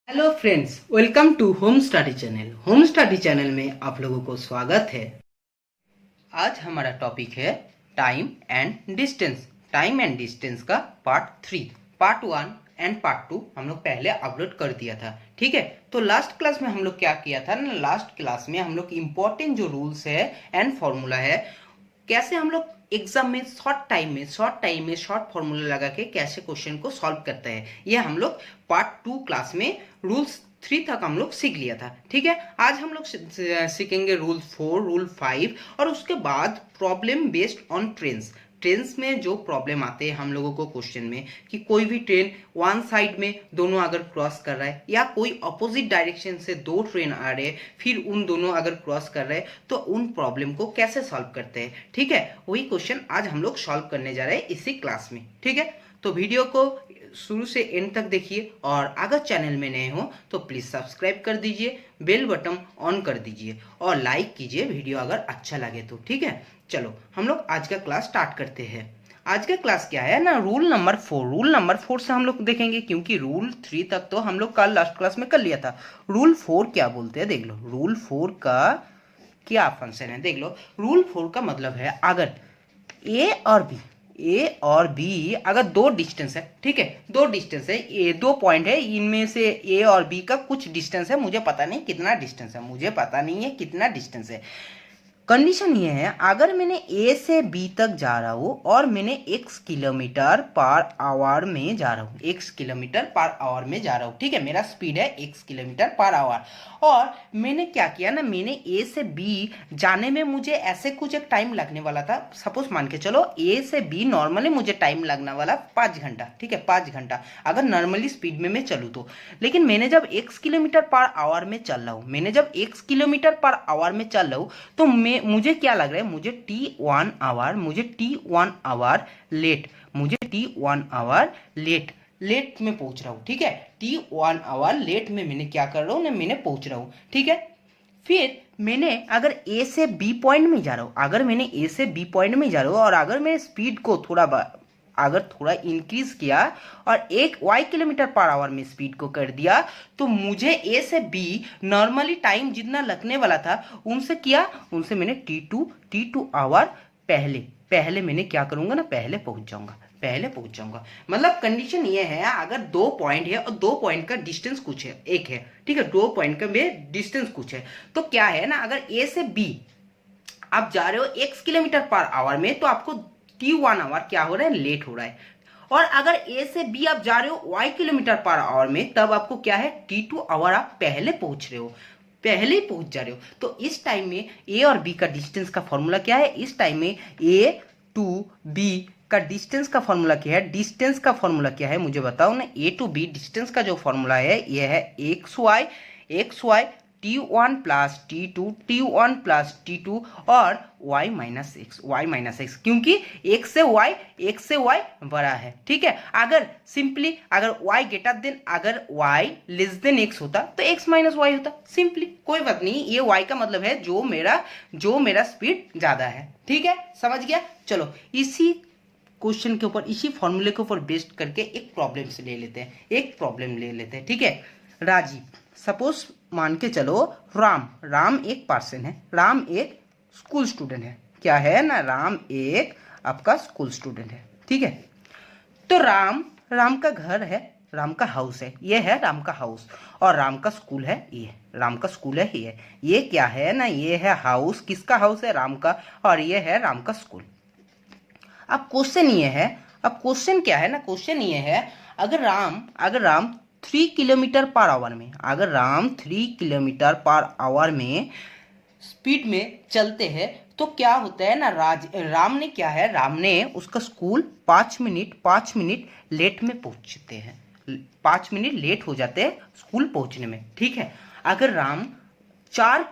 Hello friends, welcome to home study channel. Home study channel में आप लोगों को स्वागत है। आज हमारा टॉपिक है time and distance. Time and distance का पार्ट 3। पार्ट 1 एंड पार्ट 2 हम लोग पहले अपलोड कर दिया था। ठीक है, तो लास्ट क्लास में हम लोग क्या किया था ना, लास्ट क्लास में हम लोग इम्पोर्टेंट जो रूल्स है एंड फॉर्मूला है, कैसे हम लोग एग्जाम में शॉर्ट फॉर्मूला लगा के कैसे क्वेश्चन को सॉल्व करते हैं, ये हम लोग पार्ट 2 क्लास में रूल्स 3 तक हम लोग सीख लिया था। ठीक है, आज हम लोग सीखेंगे रूल 4, रूल 5 और उसके बाद प्रॉब्लम बेस्ड ऑन ट्रेन्स में जो प्रॉब्लम आते हैं हम लोगों को क्वेश्चन में, कि कोई भी ट्रेन वन साइड में दोनों अगर क्रॉस कर रहा है या कोई अपोजिट डायरेक्शन से दो ट्रेन आ रहे हैं, फिर उन दोनों अगर क्रॉस कर रहे हैं तो उन प्रॉब्लम को कैसे सॉल्व करते हैं। ठीक है, वही क्वेश्चन आज हम लोग सॉल्व करने जा रहे हैं इसी क्लास में। ठीक है, तो वीडियो को शुरू से एंड तक देखिए और अगर चैनल में नए हो तो प्लीज सब्सक्राइब कर दीजिए, बेल बटन ऑन कर दीजिए और लाइक कीजिए वीडियो अगर अच्छा लगे तो। ठीक है, चलो हम लोग आज का क्लास स्टार्ट करते हैं। आज का क्लास क्या है ना, रूल नंबर 4 से हम लोग देखेंगे, क्योंकि रूल 3 तक तो हम लोग कल लास्ट क्लास में कर लिया था। रूल 4 क्या बोलते हैं देख लो। रूल 4 का क्या फंक्शन है देख लो। रूल 4 का मतलब है, अगर ए और बी अगर दो डिस्टेंस है, ठीक है, दो डिस्टेंस है, ये दो पॉइंट है, इनमें से ए और बी का कुछ डिस्टेंस है, मुझे पता नहीं कितना डिस्टेंस है, कंडीशन ये है, अगर मैंने ए से बी तक जा रहा हूँ और मैंने x किलोमीटर पर आवर में जा रहा हूँ, ठीक है, मेरा स्पीड है x किलोमीटर पर आवर, और मैंने क्या किया ना, मैंने ए से बी जाने में मुझे ऐसे कुछ एक टाइम लगने वाला था। सपोज मान के चलो ए से बी नॉर्मली मुझे टाइम लगने वाला 5 घंटा, ठीक है, 5 घंटा अगर नॉर्मली स्पीड में मैं चलूँ तो। लेकिन मैंने जब x किलोमीटर पर आवर में चल रहा हूँ, तो मुझे क्या लग रहा है, मुझे लेट में पहुंच रहा हूँ। ठीक है, T1 आवर लेट में मैंने क्या कर रहा हूँ ना, मैंने पहुंच रहा हूँ। ठीक है, फिर मैंने अगर ए से बी पॉइंट में जा रहा हूँ, और अगर मैं स्पीड को थोड़ा इंक्रीज किया और 1 किलोमीटर पर आवर में स्पीड को कर दिया, तो मुझे ए से बी नॉर्मली टाइम जितना लगने वाला था उनसे मैंने टी टू आवर पहले मैंने क्या करूंगा ना, पहले पहुंच जाऊंगा। मतलब कंडीशन ये है, अगर दो पॉइंट है और दो पॉइंट का डिस्टेंस कुछ है, एक है, ठीक है, दो पॉइंट का डिस्टेंस कुछ है, तो क्या है ना, अगर ए से बी आप जा रहे हो x किलोमीटर पर आवर में, तो आपको T1 आवर क्या हो रहा है, लेट हो रहा है। और अगर ए से बी आप जा रहे हो y किलोमीटर पर आवर में, तब आपको क्या है, T2 आवर आप पहले पहुंच जा रहे हो। तो इस टाइम में ए और बी का डिस्टेंस का फॉर्मूला क्या है, इस टाइम में ए टू बी का डिस्टेंस का फॉर्मूला क्या है, मुझे बताओ ना। ए टू बी डिस्टेंस का जो फॉर्मूला है ये है x Y T1 plus T2 और y माइनस एक्स, क्योंकि x से y बड़ा है। ठीक है, अगर y ग्रेटर देन, अगर y लेस देन x होता तो x माइनस वाई होता, सिंपली, कोई बात नहीं, ये y का मतलब है जो मेरा स्पीड ज्यादा है। ठीक है, समझ गया। चलो इसी क्वेश्चन के ऊपर, इसी फॉर्मूले के ऊपर बेस्ड करके एक प्रॉब्लम ले लेते हैं। ठीक है, राजीव, सपोज मान के चलो राम एक पर्सन है, राम एक स्कूल स्टूडेंट है। क्या है ना, राम एक आपका स्कूल स्टूडेंट है। ठीक है, तो राम का घर है, राम का हाउस है, ये है राम का हाउस, और राम का स्कूल है, ये क्या है ना, ये है हाउस, किसका हाउस है, राम का, और ये है राम का स्कूल। अब क्वेश्चन क्या है ना, क्वेश्चन ये है, अगर राम 3 किलोमीटर पर आवर में स्पीड में चलते हैं, तो क्या होता है ना, राम ने उसका स्कूल 5 मिनट लेट में पहुंचते हैं, 5 मिनट लेट हो जाते हैं स्कूल पहुंचने में। ठीक है, अगर राम 4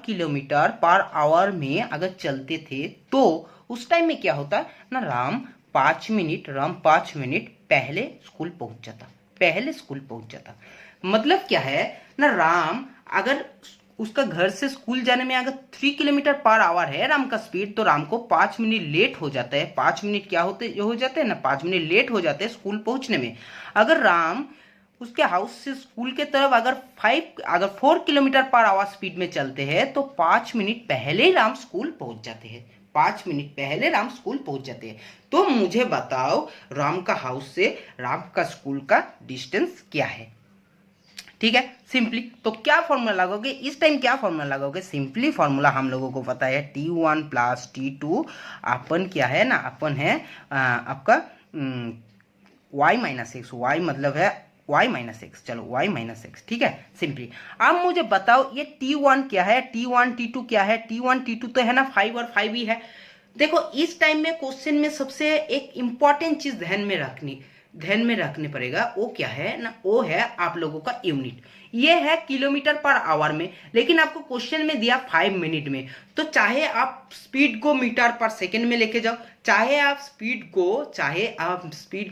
किलोमीटर पर आवर में अगर चलते थे, तो उस टाइम में क्या होता ना, राम 5 मिनट पहले स्कूल पहुंच जाता। मतलब क्या है ना, राम अगर उसका घर से स्कूल जाने में अगर 3 किलोमीटर पर आवर है राम का स्पीड, तो राम को 5 मिनट लेट हो जाता है। 5 मिनट क्या हो जाते हैं ना, 5 मिनट लेट हो जाते हैं स्कूल पहुंचने में। अगर राम उसके हाउस से स्कूल के तरफ अगर 4 किलोमीटर पर आवर स्पीड में चलते हैं तो 5 मिनट पहले ही राम स्कूल पहुंच जाते हैं। 5 मिनट पहले राम स्कूल पहुंच जाते हैं। तो मुझे बताओ राम का हाउस से राम का स्कूल का डिस्टेंस क्या है। ठीक है, सिंपली तो क्या फॉर्मूला लगाओगे इस टाइम, क्या फॉर्मूला लगाओगे? सिंपली फॉर्मूला हम लोगों को पता है T1 प्लस T2 अपन क्या है ना, अपन है आपका y माइनस एक्स, y मतलब है y माइनस एक्स, चलो y माइनस एक्स। ठीक है, सिंपली अब मुझे बताओ ये T1 क्या है, T1 T2 क्या है? T1 T2 तो है ना 5 और 5 ही है। देखो इस टाइम में क्वेश्चन में सबसे एक इंपॉर्टेंट चीज ध्यान में रखने पड़ेगा, वो क्या है ना, वो है आप लोगों का यूनिट। ये है किलोमीटर पर आवर में, लेकिन आपको क्वेश्चन में दिया 5 मिनट में। तो चाहे आप स्पीड को मीटर पर सेकंड में लेके जाओ, चाहे आप स्पीड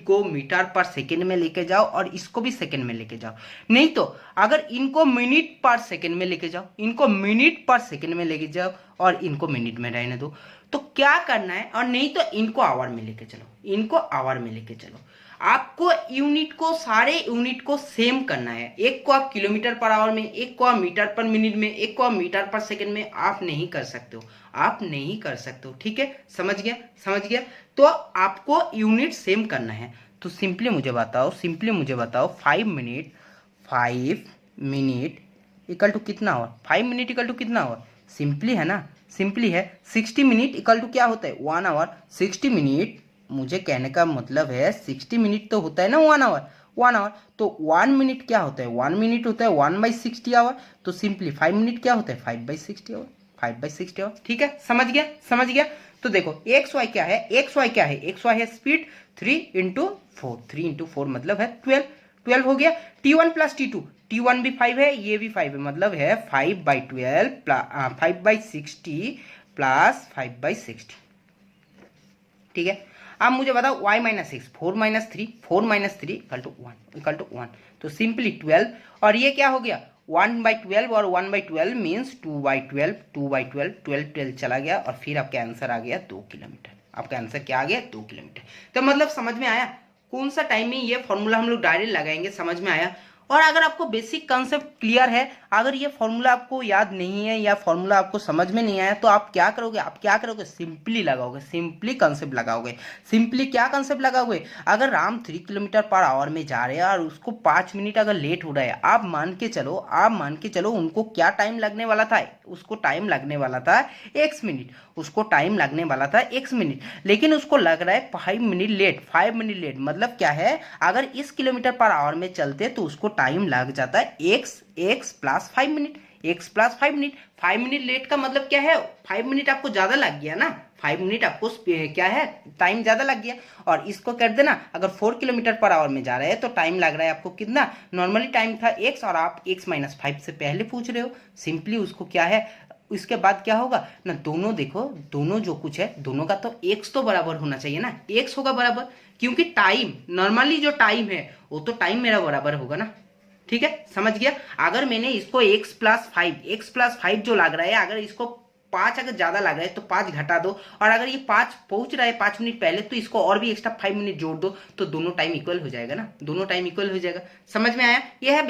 को मीटर पर सेकंड में लेके जाओ और इसको भी सेकंड में लेके जाओ, नहीं तो अगर इनको मिनट पर सेकंड में लेके जाओ, इनको मिनट पर सेकंड में लेके जाओ और इनको मिनट में रहने दो, तो क्या करना है? और नहीं तो इनको आवर में लेके चलो, इनको आवर में लेके चलो। आपको सारे यूनिट को सेम करना है। एक को आप किलोमीटर पर आवर में, एक को आप मीटर पर मिनट में, एक को आप मीटर पर सेकंड में, आप नहीं कर सकते हो, आप नहीं कर सकते हो। ठीक है, समझ गया। तो आपको यूनिट सेम करना है। तो सिंपली मुझे बताओ 5 मिनट इक्वल टू कितना हुआ? 5 मिनट इक्वल टू कितना हुआ? सिंपली है ना, सिंपली है 60 मिनट इक्वल टू क्या होता है? 1 आवर। 60 मिनट, मुझे कहने का मतलब है 60 मिनट तो होता है ना 1 आवर। तो 1 मिनट क्या होता है? 1 मिनट होता है 1/60 आवर। तो सिंपली 5 मिनट क्या होता है? 5/60 आवर, 5/60 आवर। ठीक है, समझ गया। तो देखो एक्स वाई क्या है? एक्स वाई है स्पीड 3 इंटू 4 मतलब है 12 हो गया। T1 प्लस T1 भी 5 है, ये भी 5 है, मतलब है 5/12 5/60 प्लस 5/60। ठीक है, अब मुझे बताओ y minus x, 4 minus three equal to 1। तो सिंपली 12, और ये क्या हो गया? 1/12 और 1/12 मीन्स 2/12, 12 चला गया और फिर आपका आंसर आ गया 2 किलोमीटर। आपका आंसर क्या आ गया? 2 किलोमीटर। तो मतलब समझ में आया कौन सा टाइम में ये फॉर्मूला हम लोग डायरेक्ट लगाएंगे, समझ में आया। और अगर आपको बेसिक कंसेप्ट क्लियर है, अगर ये फॉर्मूला आपको याद नहीं है या फॉर्मूला आपको समझ में नहीं आया, तो आप क्या करोगे? सिंपली लगाओगे, सिंपली कंसेप्ट लगाओगे। सिंपली क्या कंसेप्ट लगाओगे? अगर राम 3 किलोमीटर पर आवर में जा रहे हैं और उसको 5 मिनट अगर लेट हो रहा है, आप मान के चलो उनको क्या टाइम लगने वाला था? उसको टाइम लगने वाला था x मिनट, लेकिन उसको लग रहा है 5 मिनट लेट। मतलब क्या है? अगर इस किलोमीटर पर आवर में चलते तो उसको टाइम लग जाता है x plus 5 minute, 5 minute late का मतलब क्या है? 5 मिनट आपको ज्यादा लग गया ना, 5 मिनट आपको क्या है? टाइम ज्यादा लग गया। और इसको कर देना, अगर 4 किलोमीटर पर आवर में जा रहे हैं तो टाइम लग रहा है आपको कितना? नॉर्मली टाइम था x और आप x माइनस 5 से पहले पूछ रहे हो। सिंपली उसको क्या है, इसके बाद क्या होगा ना, दोनों देखो, दोनों जो कुछ है दोनों का तो x तो बराबर होना चाहिए ना, x होगा बराबर, क्योंकि टाइम नॉर्मली जो टाइम है वो तो टाइम मेरा बराबर होगा ना। ठीक है, समझ गया। अगर मैंने इसको x प्लस 5 जो लग रहा है, अगर इसको 5 अगर ज्यादा लग रहा है तो 5 घटा दो, और अगर ये 5 पहुंच रहा है 5 मिनट पहले तो इसको और भी एक्स्ट्रा 5 मिनट जोड़ दो, तो दोनों टाइम इक्वल हो जाएगा ना, दोनों टाइम इक्वल हो जाएगा। समझ में आया? ये है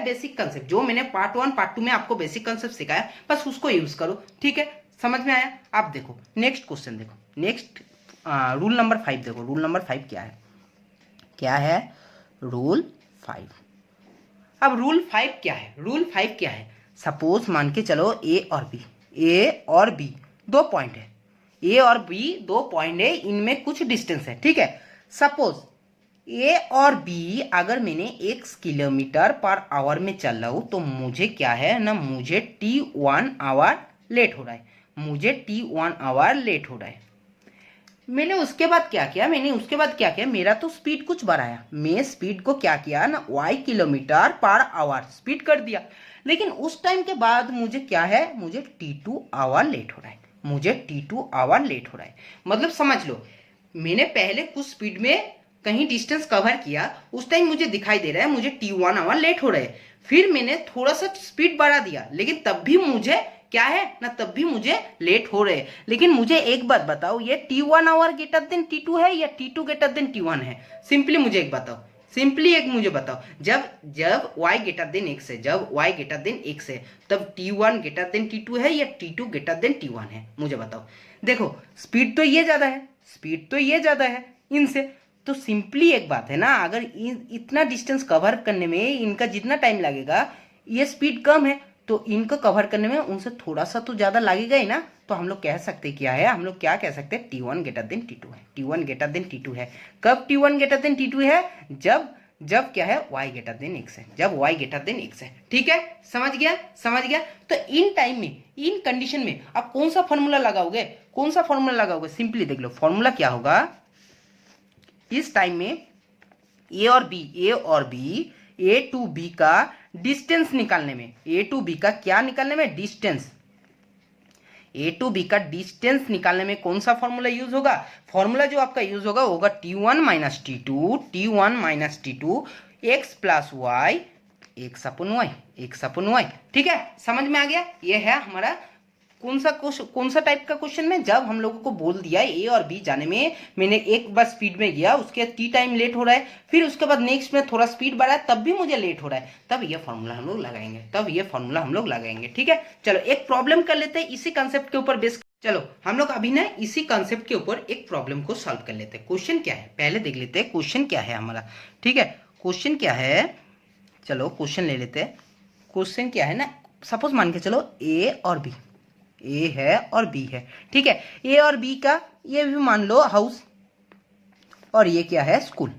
बेसिक कंसेप्ट जो मैंने पार्ट 1 पार्ट 2 में आपको बेसिक कंसेप्ट सिखाया, बस उसको यूज करो। ठीक है, समझ में आया? आप देखो नेक्स्ट क्वेश्चन, देखो नेक्स्ट रूल नंबर 5 देखो। रूल नंबर 5 क्या है? रूल 5। अब रूल 5 क्या है? सपोज मान के चलो ए और बी 2 पॉइंट है, इनमें कुछ डिस्टेंस है। ठीक है, सपोज ए और बी अगर मैंने x किलोमीटर पर आवर में चल रहा हूं तो मुझे क्या है ना, मुझे T1 आवर लेट हो रहा है। मैंने उसके बाद क्या किया? मेरा तो स्पीड कुछ बढ़ाया, मैं स्पीड को क्या किया ना, y kilometre per our speed कर दिया। लेकिन उस टाइम के बाद मुझे क्या है, मुझे T2 आवर लेट हो रहा है। मतलब समझ लो, मैंने पहले कुछ स्पीड में कहीं डिस्टेंस कवर किया, उस टाइम मुझे दिखाई दे रहा है मुझे T1 आवर लेट हो रहा है। फिर मैंने थोड़ा सा स्पीड बढ़ा दिया, लेकिन तब भी मुझे क्या है ना, तब भी मुझे लेट हो रहे। लेकिन मुझे एक बात बताओ, ये T1 our greater than T2 है या T2 ग्रेटर देन T1 है? सिंपली मुझे एक बताओ, सिंपली एक मुझे बताओ, जब जब y ग्रेटर देन x है, जब y ग्रेटर देन x है, तब t1 ग्रेटर देन t2 है या t2 ग्रेटर देन t1 है, मुझे बताओ। देखो स्पीड तो ये ज्यादा है, स्पीड तो ये ज्यादा है इनसे, तो सिंपली एक बात है ना, अगर इतना डिस्टेंस कवर करने में इनका जितना टाइम लगेगा, ये स्पीड कम है, तो इनको कवर करने में उनसे थोड़ा सा तो ज्यादा लगेगा ही ना। तो हम लोग कह सकते क्या है, हम लोग क्या कह सकते हैं, t1 ग्रेटर देन t2 है, t1 ग्रेटर देन t2 है। कब t1 ग्रेटर देन t2 है, जब क्या है, y ग्रेटर देन x है, जब y ग्रेटर देन x है। ठीक है, समझ गया, समझ गया। तो इन टाइम में, इन कंडीशन में आप कौन सा फॉर्मूला लगाओगे, कौन सा फॉर्मूला लगाओगे, सिंपली देख लो फॉर्मूला क्या होगा इस टाइम में। ए टू बी का डिस्टेंस निकालने में, ए टू बी का क्या निकालने में, डिस्टेंस, ए टू बी का डिस्टेंस निकालने में कौन सा फॉर्मूला यूज होगा, फॉर्मूला जो आपका यूज होगा t1 minus t two x plus y x upon y. ठीक है, समझ में आ गया। ये है हमारा कौन सा टाइप का क्वेश्चन में, जब हम लोगों को बोल दिया ए और बी जाने में, मैंने एक बार स्पीड में गया, उसके टी टाइम लेट हो रहा है, फिर उसके बाद नेक्स्ट में थोड़ा स्पीड बढ़ा है, तब भी मुझे लेट हो रहा है, तब ये फॉर्मूला हम लोग लगाएंगे। ठीक है, चलो एक प्रॉब्लम कर लेते हैं इसी कंसेप्ट के ऊपर बेस। चलो हम लोग अभी ना इसी कंसेप्ट के ऊपर एक प्रॉब्लम को सॉल्व कर लेते हैं। क्वेश्चन क्या है पहले देख लेते हैं, क्वेश्चन क्या है हमारा। ठीक है, क्वेश्चन क्या है, चलो क्वेश्चन ले लेते हैं। क्वेश्चन क्या है ना, सपोज मान के चलो ए और बी, ए है और बी है। ठीक है, ए और बी का ये भी मान लो हाउस, और ये क्या है, स्कूल।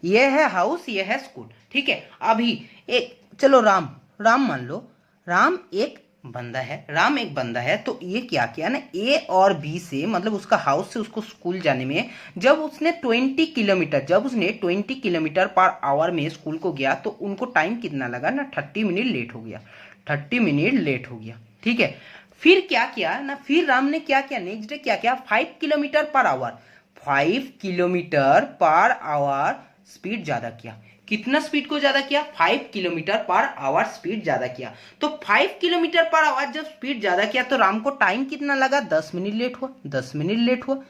ये है हाउस, ये है स्कूल। ठीक है, अभी एक चलो राम मान लो, राम एक बंदा है, तो ये क्या किया ना, ए और बी से, मतलब उसका हाउस से उसको स्कूल जाने में, जब उसने 20 किलोमीटर पर आवर में स्कूल को गया, तो उनको टाइम कितना लगा ना, 30 मिनट लेट हो गया। ठीक है, फिर क्या किया ना, फिर राम ने क्या किया, नेक्स्ट डे क्या किया, 5 किलोमीटर पर आवर स्पीड ज्यादा किया। कितना स्पीड को ज्यादा किया, 5 किलोमीटर पर आवर स्पीड ज्यादा किया। तो 5 किलोमीटर पर आवर जब स्पीड ज्यादा किया, तो राम को टाइम कितना लगा, 10 मिनट लेट हुआ।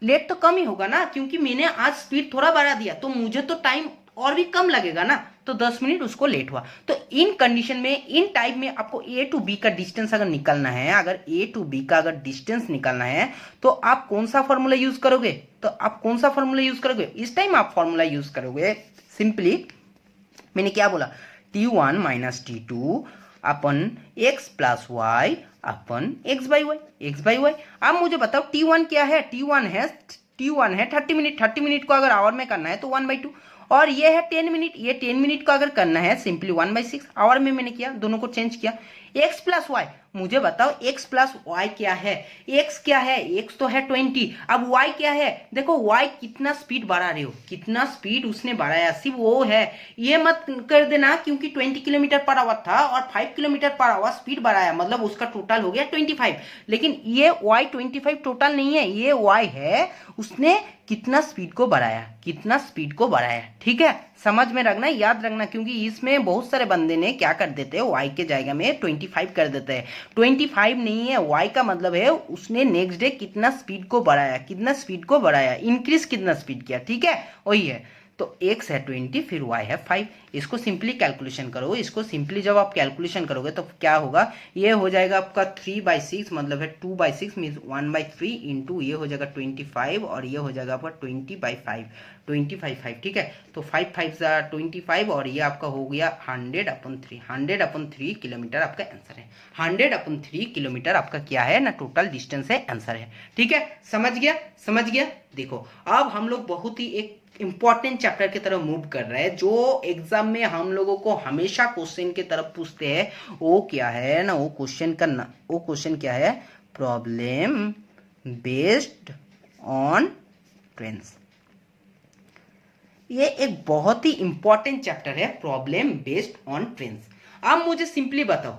लेट तो कम ही होगा ना, क्योंकि मैंने आज स्पीड थोड़ा बढ़ा दिया, तो मुझे तो टाइम और भी कम लगेगा ना, तो 10 मिनट उसको लेट हुआ। तो इन कंडीशन में, इन टाइप में आपको ए टू बी का डिस्टेंस अगर निकालना है, डिस्टेंस निकालना है, तो आप कौन सा फॉर्मूला यूज करोगे, इस टाइम आप फॉर्मूला यूज करोगे सिंपली, मैंने क्या बोला, t1 minus t two upon x plus y upon x by y. अब मुझे बताओ t1 क्या है, t1 है 30 मिनट को अगर आवर में करना है तो 1/2, और ये है 10 मिनट, ये 10 मिनट को अगर करना है सिंपली 1/6 आवर में मैंने किया, दोनों को चेंज किया। x प्लस वाई, मुझे बताओ x प्लस वाई क्या है, x क्या है, x तो है 20, अब y क्या है, देखो y कितना स्पीड बढ़ा रहे हो, कितना स्पीड उसने बढ़ाया, सिर्फ वो है, ये मत कर देना, क्योंकि 20 किलोमीटर पर आवर था और 5 किलोमीटर पर आवर स्पीड बढ़ाया, मतलब उसका टोटल हो गया 25, लेकिन ये y 25 टोटल नहीं है, ये y है, उसने कितना स्पीड को बढ़ाया। ठीक है, समझ में रखना, याद रखना, क्योंकि इसमें बहुत सारे बंदे ने क्या कर देते हैं, y के जगह में 25 कर देते हैं। 25 नहीं है, y का मतलब है उसने नेक्स्ट डे कितना स्पीड को बढ़ाया, इंक्रीज कितना स्पीड किया। ठीक है, वही है। तो x है 20, फिर y है 5, इसको सिंपली कैलकुलेशन करो, जब आप कैलकुलेशन करोगे तो क्या होगा, ये हो जाएगा आपका 3/6, मतलब है 2/6 मीन्स 1/3 इंटू ये हो जाएगा 25, और ये हो जाएगा आपका 20/5। ठीक है, तो 5 5 25, और ये आपका हो गया 100/3 किलोमीटर आपका आंसर है। 100/3 किलोमीटर आपका क्या है ना, टोटल डिस्टेंस है, आंसर है। ठीक है, समझ गया। देखो अब हम लोग बहुत ही एक इंपॉर्टेंट चैप्टर की तरफ मूव कर रहे हैं, जो एग्जाम में हम लोगों को हमेशा क्वेश्चन की तरफ पूछते हैं। वो क्या है ना, वो क्वेश्चन क्या है, प्रॉब्लम बेस्ड ऑन ट्रेंड्स। ये एक बहुत ही इंपॉर्टेंट चैप्टर है, प्रॉब्लम बेस्ड ऑन ट्रेंड्स। अब मुझे सिंपली बताओ,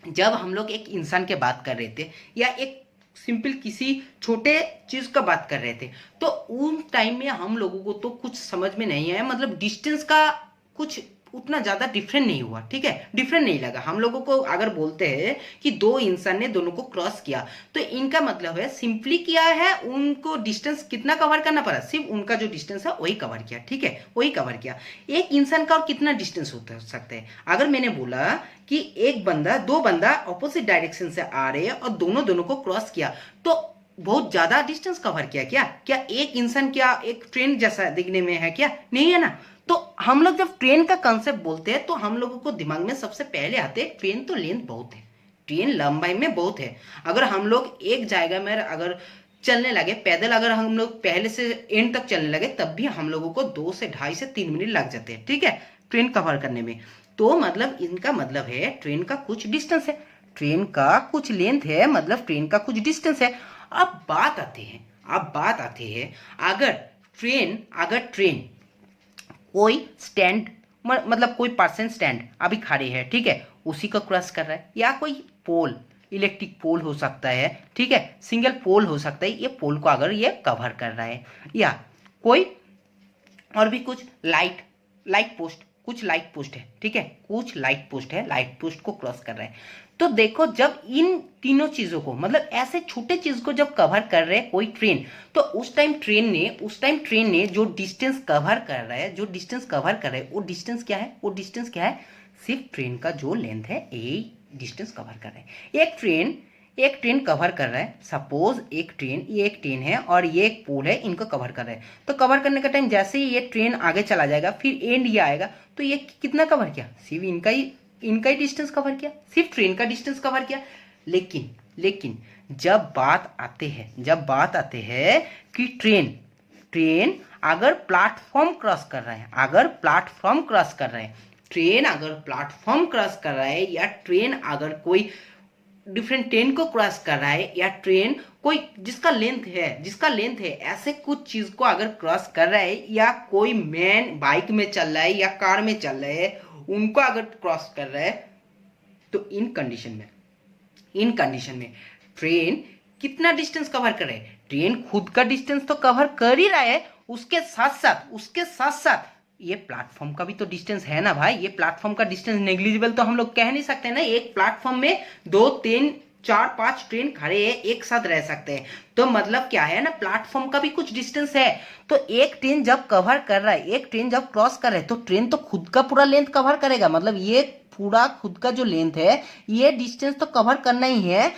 जब हम लोग एक इंसान के बात कर रहे थे, या एक सिंपल किसी छोटे चीज का बात कर रहे थे, तो उन टाइम में हम लोगों को तो कुछ समझ में नहीं आया, मतलब डिस्टेंस का कुछ उतना ज़्यादा डिफरेंट नहीं हुआ, ठीक है, डिफरेंट नहीं लगा हम लोगों को। अगर बोलते हैं कि दो इंसान ने दोनों को क्रॉस किया, तो इनका मतलब है सिंपली किया है, उनको डिस्टेंस कितना कवर करना पड़ा, सिर्फ उनका जो डिस्टेंस है वही कवर किया, ठीक है, वही कवर किया। एक इंसान का और कितना डिस्टेंस हो सकता है? अगर मैंने बोला कि एक बंदा, दो बंदा ऑपोजिट डायरेक्शन से आ रहे हैं और दोनों दोनों को क्रॉस किया, तो बहुत ज्यादा डिस्टेंस कवर किया क्या? क्या एक इंसान क्या एक ट्रेन जैसा दिखने में है क्या? नहीं है ना। तो हम लोग जब ट्रेन का कंसेप्ट बोलते हैं तो हम लोगों को दिमाग में सबसे पहले आते हैं ट्रेन तो लेंथ बहुत है, ट्रेन लंबाई में बहुत है। अगर हम लोग एक जगह में अगर चलने लगे पैदल, अगर हम लोग पहले से एंड तक चलने लगे, तब भी हम लोगों को 2 से 2.5 से 3 मिनट लग जाते हैं, ठीक है, ट्रेन कवर करने में। तो मतलब इनका मतलब है ट्रेन का कुछ डिस्टेंस है, ट्रेन का कुछ लेंथ है, मतलब ट्रेन का कुछ डिस्टेंस है। अब बात आते हैं अगर ट्रेन कोई स्टैंड, मतलब कोई पर्सन स्टैंड अभी खड़े है, ठीक है, उसी को क्रॉस कर रहा है, या कोई पोल, इलेक्ट्रिक पोल हो सकता है, ठीक है, सिंगल पोल हो सकता है, ये पोल को अगर ये कवर कर रहा है, या कोई और भी कुछ लाइट पोस्ट, कुछ लाइट पोस्ट है, ठीक है, कुछ लाइट पोस्ट है, लाइट पोस्ट को क्रॉस कर रहा है। तो देखो जब इन तीनों चीजों को, मतलब ऐसे छोटे चीज को जब कवर कर रहे कोई ट्रेन, तो उस टाइम ट्रेन ने जो डिस्टेंस कवर कर रहा है, वो डिस्टेंस क्या है? वो डिस्टेंस क्या है? सिर्फ ट्रेन का जो लेंथ है यही डिस्टेंस कवर कर रहा है। एक ट्रेन कवर कर रहा है, सपोज ये एक ट्रेन है और ये एक पोल है, इनको कवर कर रहा है। तो कवर करने का टाइम जैसे ही ये ट्रेन आगे चला जाएगा, फिर एंड ये आएगा, तो ये कितना कवर किया? सिर्फ इनका ही डिस्टेंस कवर किया, सिर्फ ट्रेन का डिस्टेंस कवर किया। लेकिन जब बात आते हैं कि ट्रेन अगर प्लेटफॉर्म क्रॉस कर रहा है, या ट्रेन अगर कोई डिफरेंट ट्रेन को क्रॉस कर रहा है, या ट्रेन कोई जिसका लेंथ है ऐसे कुछ चीज को अगर क्रॉस कर रहा है, या कोई मैन बाइक में चल रहा है या कार में चल रहा है, उनको अगर क्रॉस कर रहा है, तो इन कंडीशन में ट्रेन कितना डिस्टेंस कवर कर रहा है? ट्रेन खुद का डिस्टेंस तो कवर कर ही रहा है, उसके साथ साथ ये प्लेटफॉर्म का भी तो डिस्टेंस है ना भाई। ये प्लेटफॉर्म का डिस्टेंस नेग्लिजिबल तो हम लोग कह नहीं सकते ना। एक प्लेटफॉर्म में 2, 3, 4, 5 ट्रेन खड़े हैं, एक साथ रह सकते हैं, तो मतलब क्या है ना, प्लेटफॉर्म का भी कुछ डिस्टेंस है। तो एक ट्रेन जब कवर कर रहा है, एक ट्रेन जब क्रॉस कर रहा है, तो ट्रेन तो खुद का पूरा लेंथ कवर करेगा, मतलब ये पूरा खुद का जो लेंथ है, ये डिस्टेंस तो कवर करना ही है।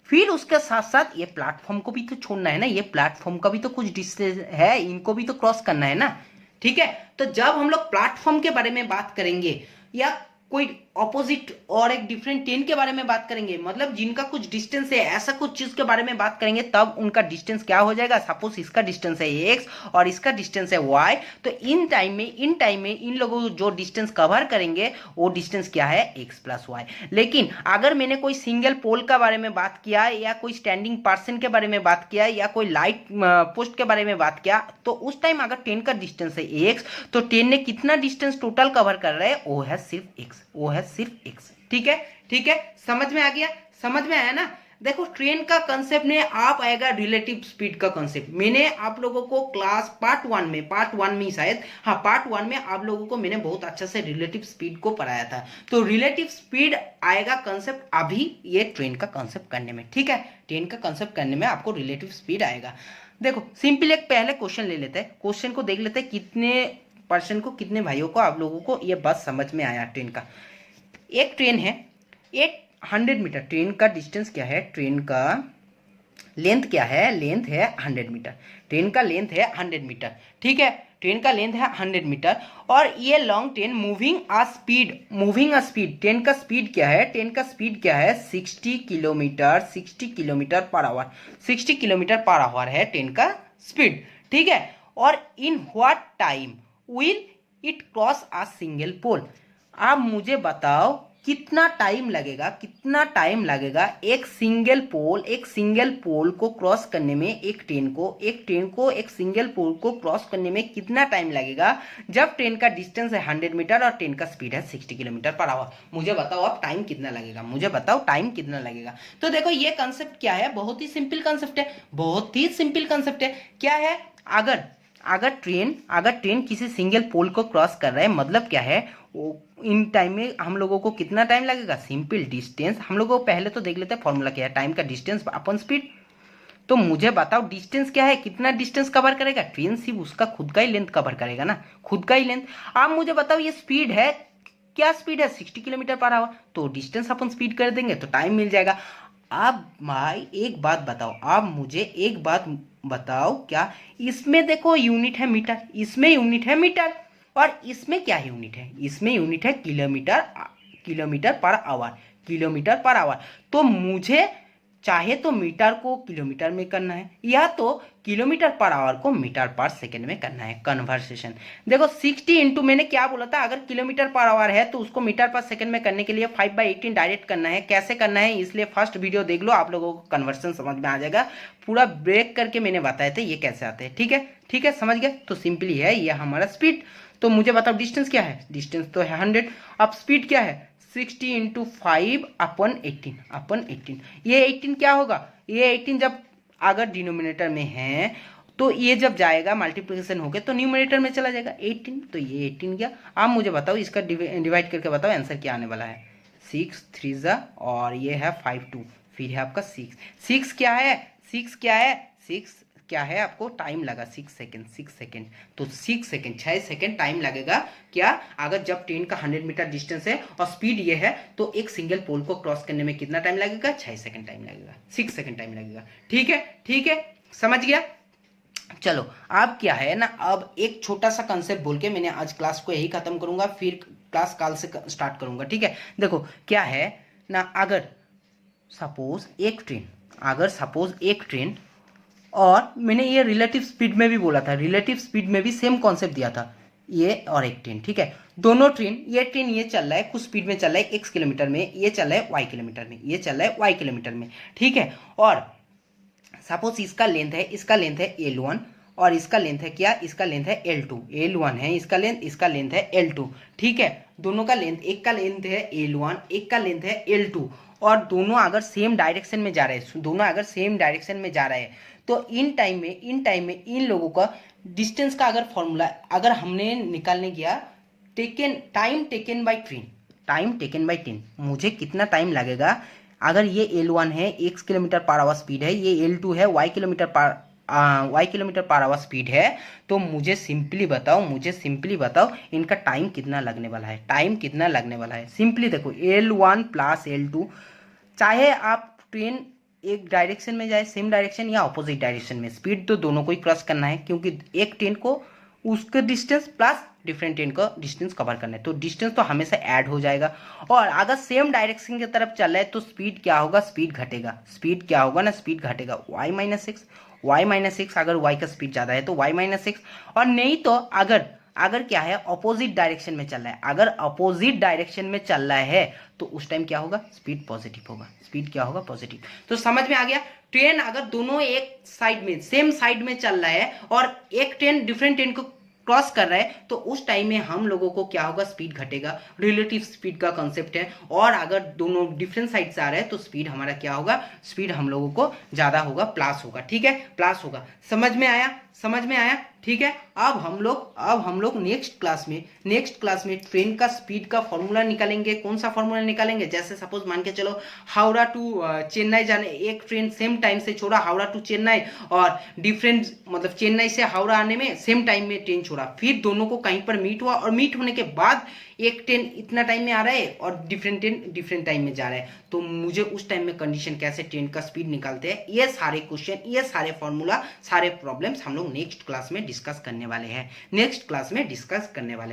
फिर उसके साथ साथ ये प्लेटफॉर्म को भी तो छोड़ना है ना, ये प्लेटफॉर्म का भी तो कुछ डिस्टेंस है, इनको भी तो क्रॉस करना है ना, ठीक है। तो जब हम लोग प्लेटफॉर्म के बारे में बात करेंगे, या कोई ऑपोजिट और एक डिफरेंट ट्रेन के बारे में बात करेंगे, मतलब जिनका कुछ डिस्टेंस है, ऐसा कुछ चीज के बारे में बात करेंगे, तब उनका डिस्टेंस क्या हो जाएगा? सपोज इसका डिस्टेंस है x और इसका डिस्टेंस है y, तो इन टाइम में इन लोगों को जो डिस्टेंस कवर करेंगे वो डिस्टेंस क्या है? x plus y. लेकिन अगर मैंने कोई सिंगल पोल के बारे में बात किया, या कोई स्टैंडिंग पर्सन के बारे में बात किया, या कोई लाइट पोस्ट के बारे में बात किया, तो उस टाइम अगर ट्रेन का डिस्टेंस है x, तो ट्रेन ने कितना डिस्टेंस टोटल कवर कर रहा है? वो है सिर्फ x, ठीक है, समझ में आ गया? समझ में आया ना? देखो ट्रेन का कंसेप्ट में आप आएगा रिलेटिव स्पीड का कंसेप्ट। मैंने आप लोगों को क्लास पार्ट वन में शायद, हाँ पार्ट 1 में आप लोगों को मैंने बहुत अच्छा से रिलेटिव स्पीड को पढ़ाया था। तो रिलेटिव स्पीड आएगा कंसेप्ट अभी ये ट्रेन का कंसेप्ट करने में, ठीक है, ट्रेन का कंसेप्ट करने में आपको रिलेटिव स्पीड आएगा। देखो सिंपल एक पहले क्वेश्चन ले लेते हैं, क्वेश्चन को देख लेते हैं, कितने पर्सन को, कितने भाइयों को, आप लोगों को ये बात समझ में आया ट्रेन का। एक ट्रेन है, एक 100 मीटर, ट्रेन का डिस्टेंस क्या है? ट्रेन का लेंथ क्या है? लेंथ है 100 मीटर, ट्रेन का लेंथ है 100 मीटर, ठीक है, ट्रेन का लेंथ है 100 मीटर। और ये long train moving a speed, train का स्पीड क्या है? ट्रेन का स्पीड क्या है? 60 kilometre per hour, 60 kilometre per hour है ट्रेन का स्पीड, ठीक है। और in what time will it cross a single pole? आप मुझे बताओ कितना टाइम लगेगा एक सिंगल पोल को क्रॉस करने में, एक ट्रेन को एक सिंगल पोल को क्रॉस करने में कितना टाइम लगेगा, जब ट्रेन का डिस्टेंस है 100 मीटर और ट्रेन का स्पीड है 60 किलोमीटर पर आवर। मुझे बताओ अब टाइम कितना लगेगा, तो देखो ये कंसेप्ट क्या है? बहुत ही सिंपल कंसेप्ट है, क्या है? अगर ट्रेन किसी सिंगल पोल को क्रॉस कर रहा है, मतलब क्या है, वो इन टाइम में हम लोगों को कितना टाइम लगेगा, सिंपल डिस्टेंस। हम लोगों को पहले तो देख लेते हैं फॉर्मूला क्या है, टाइम का डिस्टेंस अपन स्पीड। तो मुझे बताओ डिस्टेंस क्या है, कितना डिस्टेंस कवर करेगा, ट्रेन सिर्फ उसका खुद का ही लेंथ कवर करेगा ना, खुद का ही लेंथ। आप मुझे बताओ ये स्पीड है, क्या स्पीड है, 60 किलोमीटर पर आवर, तो डिस्टेंस अपन स्पीड कर देंगे तो टाइम मिल जाएगा। आप भाई एक बात बताओ, आप मुझे एक बात बताओ, क्या इसमें देखो यूनिट है मीटर, इसमें यूनिट है मीटर, और इसमें क्या यूनिट है, इसमें यूनिट है kilometre, kilometre per our, kilometre per our. तो मुझे चाहे तो मीटर को किलोमीटर में करना है, या तो किलोमीटर पर आवर को मीटर पर सेकंड में करना है, कन्वर्सेशन। देखो 60 इंटू, मैंने क्या बोला था, अगर किलोमीटर पर आवर है तो उसको मीटर पर सेकंड में करने के लिए 5/18 डायरेक्ट करना है। कैसे करना है, इसलिए फर्स्ट वीडियो देख लो, आप लोगों को कन्वर्सन समझ में आ जाएगा। पूरा ब्रेक करके मैंने बताए थे ये कैसे आते हैं। ठीक है, ठीक है, समझ गए। तो सिंपली है ये हमारा स्पीड। तो मुझे बताओ डिस्टेंस क्या है, डिस्टेंस तो है 100। अब स्पीड क्या है, 60 इंटू 5/18। ये 18 क्या होगा, ये 18 जब अगर डिनोमिनेटर में है तो ये जब जाएगा मल्टीप्लिकेशन होके तो न्यूमरेटर में चला जाएगा 18, तो ये 18 गया। आप मुझे बताओ इसका डिवाइड करके बताओ आंसर क्या आने वाला है। 6 3 जा और ये है 5 2, फिर है आपका 6 क्या है, 6 क्या है, 6 क्या है, आपको टाइम लगा 6 सेकेंड, 6 सेकेंड, तो 6 सेकेंड, 6 सेकेंड टाइम लगेगा। क्या, अगर जब ट्रेन का 100 मीटर डिस्टेंस है और स्पीड ये है तो एक सिंगल पोल को क्रॉस करने में कितना टाइम लगेगा, 6 सेकेंड टाइम लगेगा, 6 सेकेंड टाइम लगेगा। ठीक है, ठीक है, समझ गया। चलो अब क्या है ना, अब एक छोटा सा कंसेप्ट बोल के मैंने आज क्लास को यही खत्म करूंगा, फिर क्लास कल से स्टार्ट करूंगा। ठीक है, देखो क्या है ना, अगर सपोज एक ट्रेन और मैंने ये रिलेटिव स्पीड में भी बोला था, रिलेटिव स्पीड में भी सेम कॉन्सेप्ट दिया था, ये और एक ट्रेन। ठीक है, दोनों ट्रेन, ये ट्रेन ये चल रहा है कुछ स्पीड में चल रहा है x किलोमीटर में, ये चल रहा है y किलोमीटर में, ये चल रहा है y किलोमीटर में। ठीक है, और सपोज इसका लेंथ है L1 और इसका लेंथ है क्या, इसका लेंथ है L2, L1 है इसका लेंथ है L2। ठीक है, दोनों का लेंथ, एक का लेंथ है L1, एक का लेंथ है L2, और दोनों अगर सेम डायरेक्शन में जा रहे हैं, तो इन टाइम में इन लोगों का डिस्टेंस का अगर फॉर्मूला अगर हमने निकालने गया, टाइम टेकन बाय ट्रेन, मुझे कितना टाइम लगेगा, अगर ये L1 है x kilometre per our speed है, ये L2 है y kilometre per our speed है, तो मुझे सिंपली बताओ इनका टाइम कितना लगने वाला है, सिंपली देखो L1 प्लस L2, चाहे आप ट्रेन एक डायरेक्शन में जाए, सेम डायरेक्शन या अपोजिट डायरेक्शन में, स्पीड तो दोनों को ही क्रॉस करना है, क्योंकि एक ट्रेन को उसका डिस्टेंस प्लस डिफरेंट ट्रेन का डिस्टेंस कवर करना है, तो डिस्टेंस तो हमेशा ऐड हो जाएगा। और अगर सेम डायरेक्शन की तरफ चल रहा है तो स्पीड क्या होगा, स्पीड घटेगा y-6, अगर y का स्पीड ज़्यादा है तो y-6, और नहीं तो अगर क्या है अपोजिट डायरेक्शन में चल रहा है तो उस टाइम क्या होगा, स्पीड पॉजिटिव होगा, पॉजिटिव। तो समझ में आ गया, ट्रेन अगर दोनों एक साइड में सेम साइड में चल रहा है और एक ट्रेन डिफरेंट ट्रेन को क्रॉस कर रहा है, तो उस टाइम में हम लोगों को क्या होगा, स्पीड घटेगा, रिलेटिव स्पीड का कॉन्सेप्ट है। और अगर दोनों डिफरेंट साइड से आ रहे हैं तो स्पीड हमारा क्या होगा, स्पीड हम लोगों को ज्यादा होगा, प्लस होगा। ठीक है, प्लस होगा। समझ में आया। ठीक है, अब हम लोग नेक्स्ट क्लास में ट्रेन का स्पीड का फॉर्मूला निकालेंगे। कौन सा फॉर्मूला निकालेंगे, जैसे सपोज मान के चलो हावड़ा टू चेन्नई जाने, एक ट्रेन सेम टाइम से छोड़ा हावड़ा टू चेन्नई, और डिफरेंट मतलब चेन्नई से हावड़ा आने में सेम टाइम में ट्रेन छोड़ा, फिर दोनों को कहीं पर मीट हुआ, और मीट होने के बाद एक ट्रेन इतना टाइम में आ रहा है और डिफरेंट ट्रेन डिफरेंट टाइम में जा रहा है, तो मुझे उस टाइम में कंडीशन कैसे ट्रेन का स्पीड निकालते हैं, ये सारे क्वेश्चन, ये सारे फॉर्मूला, सारे प्रॉब्लम्स हम लोग नेक्स्ट क्लास में डिस्कस करने वाले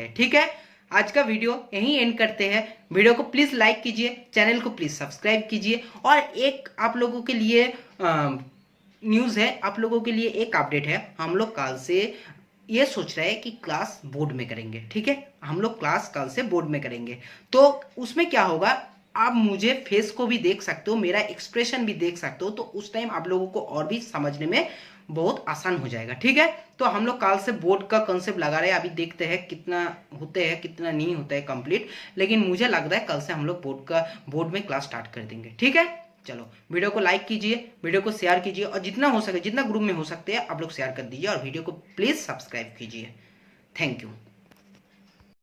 हैं। ठीक है, आज का वीडियो यहीं एंड करते हैं। वीडियो को प्लीज लाइक कीजिए, चैनल को प्लीज सब्सक्राइब कीजिए, और एक आप लोगों के लिए न्यूज़ है, आप लोगों के लिए एक अपडेट है। हम लोग कल से ये सोच रहे हैं कि क्लास बोर्ड में करेंगे। ठीक है, हम लोग क्लास कल से बोर्ड में करेंगे, तो उसमें क्या होगा, आप मुझे फेस को भी देख सकते हो, मेरा एक्सप्रेशन भी देख सकते हो, तो उस टाइम आप लोगों को और भी समझने में बहुत आसान हो जाएगा। ठीक है, तो हम लोग कल से बोर्ड का कंसेप्ट लगा रहे हैं, अभी देखते हैं कितना होते हैं कितना नहीं होता है कंप्लीट, लेकिन मुझे लग रहा है कल से हम लोग बोर्ड में क्लास स्टार्ट कर देंगे। ठीक है, चलो वीडियो को लाइक कीजिए, वीडियो को शेयर कीजिए और जितना हो सके, जितना ग्रुप में हो सकते हैं आप लोग शेयर कर दीजिए और वीडियो को प्लीज़ सब्सक्राइब कीजिए। Thank you.